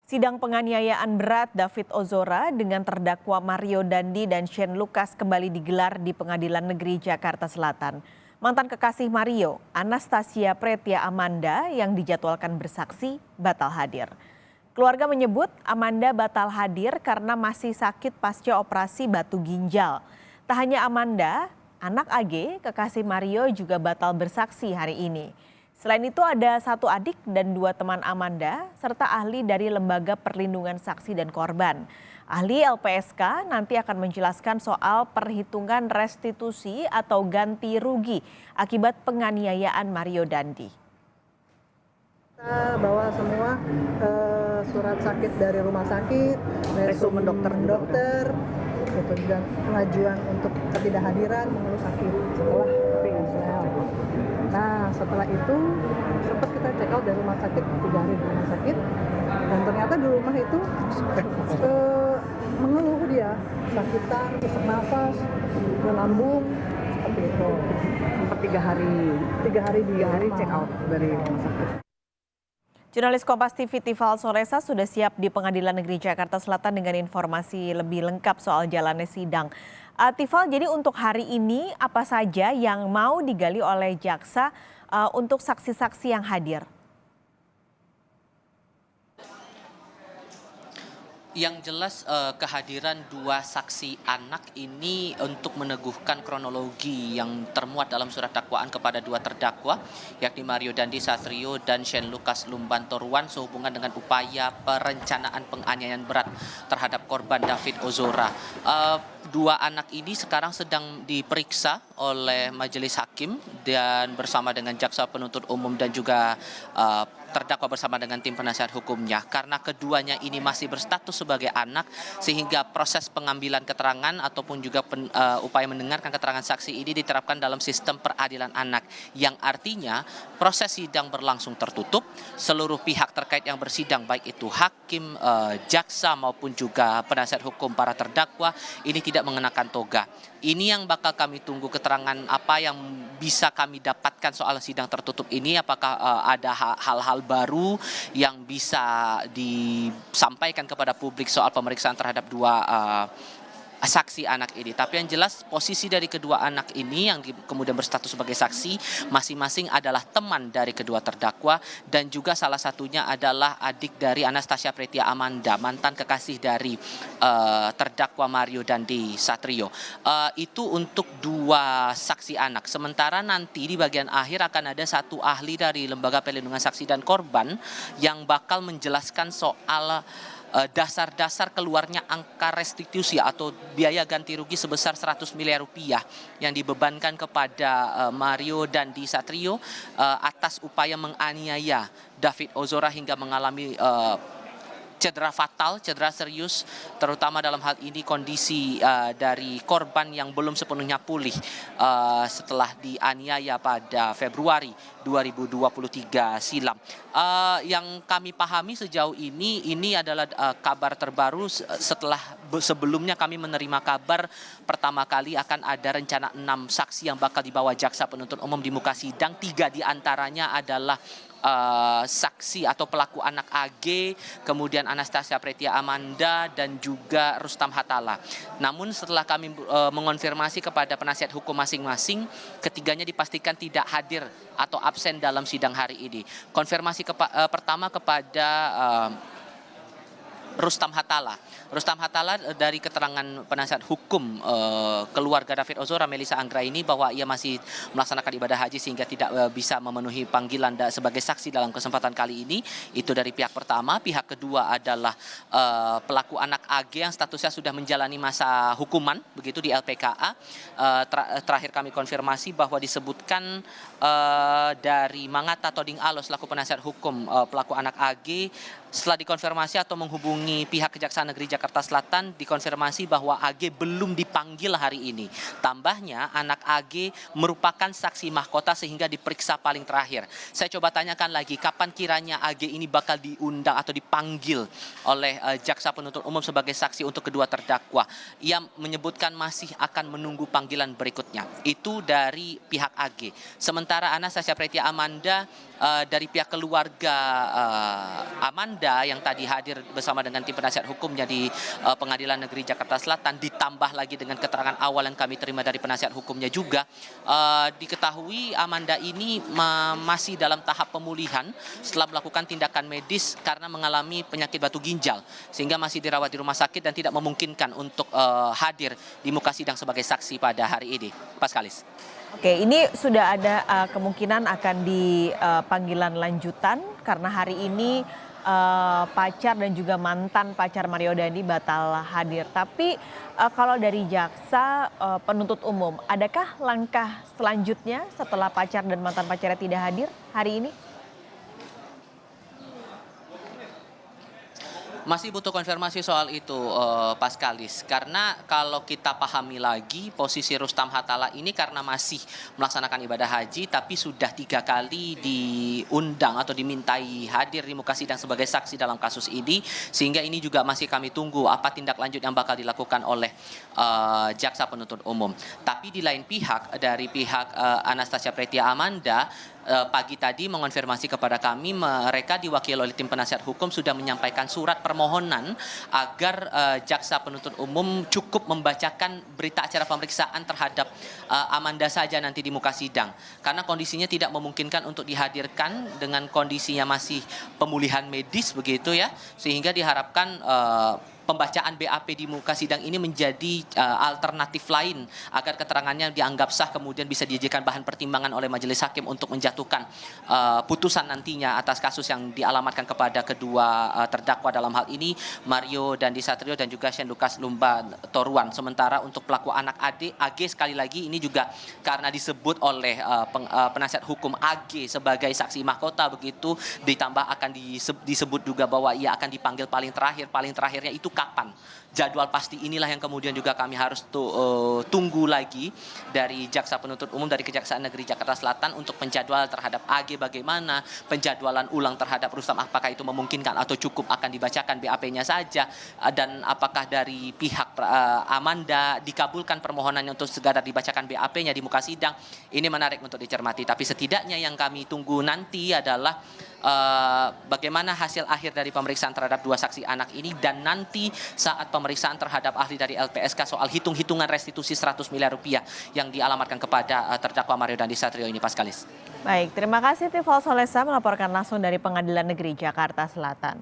Sidang penganiayaan berat David Ozora dengan terdakwa Mario Dandi dan Shane Lucas kembali digelar di Pengadilan Negeri Jakarta Selatan. Mantan kekasih Mario, Anastasia Pretia Amanda yang dijadwalkan bersaksi batal hadir. Keluarga menyebut Amanda batal hadir karena masih sakit pasca operasi batu ginjal. Tak hanya Amanda, anak AG, kekasih Mario juga batal bersaksi hari ini. Selain itu ada satu adik dan dua teman Amanda serta ahli dari Lembaga Perlindungan Saksi dan Korban. Ahli LPSK nanti akan menjelaskan soal perhitungan restitusi atau ganti rugi akibat penganiayaan Mario Dandi. Kita bawa semua surat sakit dari rumah sakit, resumen dokter, gitu, dan pengajuan untuk ketidakhadiran mengeluh sakit setelah PSL. Nah setelah itu sempat kita check out dari rumah sakit 3 hari di rumah sakit, dan ternyata di rumah itu mengeluh dia sakitan, sesak nafas, lambung seperti itu. Sempat 3 hari check out dari rumah sakit. Jurnalis Kompas TV Tifal Solesa sudah siap di Pengadilan Negeri Jakarta Selatan dengan informasi lebih lengkap soal jalannya sidang. Tifal, jadi untuk hari ini apa saja yang mau digali oleh jaksa untuk saksi-saksi yang hadir? Yang jelas kehadiran dua saksi anak ini untuk meneguhkan kronologi yang termuat dalam surat dakwaan kepada dua terdakwa, yakni Mario Dandi Satrio dan Shane Lucas Lumbantoruan sehubungan dengan upaya perencanaan penganiayaan berat terhadap korban David Ozora. Dua anak ini sekarang sedang diperiksa oleh majelis hakim dan bersama dengan jaksa penuntut umum dan juga terdakwa bersama dengan tim penasihat hukumnya. Karena keduanya ini masih berstatus sebagai anak, sehingga proses pengambilan keterangan ataupun juga upaya mendengarkan keterangan saksi ini diterapkan dalam sistem peradilan anak, yang artinya proses sidang berlangsung tertutup. Seluruh pihak terkait yang bersidang, baik itu hakim, jaksa maupun juga penasihat hukum para terdakwa, ini tidak mengenakan toga. Ini yang bakal kami tunggu keterangan apa yang bisa kami dapatkan soal sidang tertutup ini. Apakah ada hal-hal baru yang bisa disampaikan kepada publik soal pemeriksaan terhadap dua saksi anak ini. Tapi yang jelas posisi dari kedua anak ini yang kemudian berstatus sebagai saksi masing-masing adalah teman dari kedua terdakwa, dan juga salah satunya adalah adik dari Anastasia Pretia Amanda, mantan kekasih dari terdakwa Mario Dandi Satrio. Itu untuk dua saksi anak. Sementara nanti di bagian akhir akan ada satu ahli dari Lembaga Perlindungan Saksi dan Korban yang bakal menjelaskan soal dasar-dasar keluarnya angka restitusi atau biaya ganti rugi sebesar 100 miliar rupiah yang dibebankan kepada Mario Dandi Satrio atas upaya menganiaya David Ozora hingga mengalami cedera fatal, cedera serius, terutama dalam hal ini kondisi dari korban yang belum sepenuhnya pulih setelah dianiaya pada Februari 2023 silam. Yang kami pahami sejauh ini adalah kabar terbaru setelah sebelumnya kami menerima kabar pertama kali akan ada rencana 6 saksi yang bakal dibawa jaksa penuntut umum di muka sidang. 3 diantaranya adalah saksi atau pelaku anak AG, kemudian Anastasia Pretia Amanda, dan juga Rustam Hatala. Namun setelah kami mengonfirmasi kepada penasihat hukum masing-masing, ketiganya dipastikan tidak hadir atau absen dalam sidang hari ini. Konfirmasi pertama kepada Rustam Hatala. Rustam Hatala dari keterangan penasihat hukum keluarga David Ozora, Melissa Anggraini, bahwa ia masih melaksanakan ibadah haji sehingga tidak bisa memenuhi panggilan sebagai saksi dalam kesempatan kali ini. Itu dari pihak pertama. Pihak kedua adalah pelaku anak AG yang statusnya sudah menjalani masa hukuman begitu di LPKA. Terakhir kami konfirmasi bahwa disebutkan dari Mangata Toding Alo selaku penasihat hukum pelaku anak AG, setelah dikonfirmasi atau menghubungi pihak Kejaksaan Negeri Jakarta Selatan, dikonfirmasi bahwa AG belum dipanggil hari ini. Tambahnya anak AG merupakan saksi mahkota sehingga diperiksa paling terakhir. Saya coba tanyakan lagi, kapan kiranya AG ini bakal diundang atau dipanggil oleh jaksa penuntut umum sebagai saksi untuk kedua terdakwa. Ia menyebutkan masih akan menunggu panggilan berikutnya. Itu dari pihak AG. Sementara Anastasia Pretia Amanda dari pihak keluarga Amanda Amanda yang tadi hadir bersama dengan tim penasihat hukumnya di Pengadilan Negeri Jakarta Selatan, ditambah lagi dengan keterangan awal yang kami terima dari penasihat hukumnya juga, diketahui Amanda ini masih dalam tahap pemulihan setelah melakukan tindakan medis karena mengalami penyakit batu ginjal, sehingga masih dirawat di rumah sakit dan tidak memungkinkan untuk hadir di muka sidang sebagai saksi pada hari ini. Paskalis. Oke, ini sudah ada kemungkinan akan panggilan lanjutan karena hari ini pacar dan juga mantan pacar Mario Dandi batal hadir. Tapi kalau dari jaksa penuntut umum, adakah langkah selanjutnya setelah pacar dan mantan pacarnya tidak hadir hari ini? Masih butuh konfirmasi soal itu, Paskalis. Karena kalau kita pahami lagi, posisi Rustam Hatala ini karena masih melaksanakan ibadah haji, tapi sudah 3 kali diundang atau dimintai hadir di muka sidang sebagai saksi dalam kasus ini. Sehingga ini juga masih kami tunggu apa tindak lanjut yang bakal dilakukan oleh jaksa penuntut umum. Tapi di lain pihak, dari pihak Anastasia Pretia Amanda, pagi tadi mengonfirmasi kepada kami mereka diwakili oleh tim penasihat hukum sudah menyampaikan surat permohonan agar jaksa penuntut umum cukup membacakan berita acara pemeriksaan terhadap Amanda saja nanti di muka sidang. Karena kondisinya tidak memungkinkan untuk dihadirkan dengan kondisinya masih pemulihan medis begitu ya. Sehingga diharapkan pembacaan BAP di muka sidang ini menjadi alternatif lain agar keterangannya dianggap sah, kemudian bisa dijadikan bahan pertimbangan oleh majelis hakim untuk menjatuhkan putusan nantinya atas kasus yang dialamatkan kepada kedua terdakwa dalam hal ini Mario Dandi Satrio dan juga Shane Lucas Lumba Toruan. Sementara untuk pelaku anak AG sekali lagi ini juga karena disebut oleh penasihat hukum AG sebagai saksi mahkota begitu, ditambah akan disebut juga bahwa ia akan dipanggil paling terakhirnya itu kapan. Jadwal pasti inilah yang kemudian juga kami harus tunggu lagi dari jaksa penuntut umum dari Kejaksaan Negeri Jakarta Selatan untuk penjadwalan terhadap AG bagaimana, penjadwalan ulang terhadap Rustam apakah itu memungkinkan atau cukup akan dibacakan BAP-nya saja, dan apakah dari pihak Amanda dikabulkan permohonannya untuk segera dibacakan BAP-nya di muka sidang. Ini menarik untuk dicermati, tapi setidaknya yang kami tunggu nanti adalah bagaimana hasil akhir dari pemeriksaan terhadap 2 saksi anak ini, dan nanti saat pemeriksaan terhadap ahli dari LPSK soal hitung-hitungan restitusi 100 miliar rupiah yang dialamatkan kepada terdakwa Mario Dandi Satrio ini, Paskalis. Baik, terima kasih Tifal Solesa melaporkan langsung dari Pengadilan Negeri Jakarta Selatan.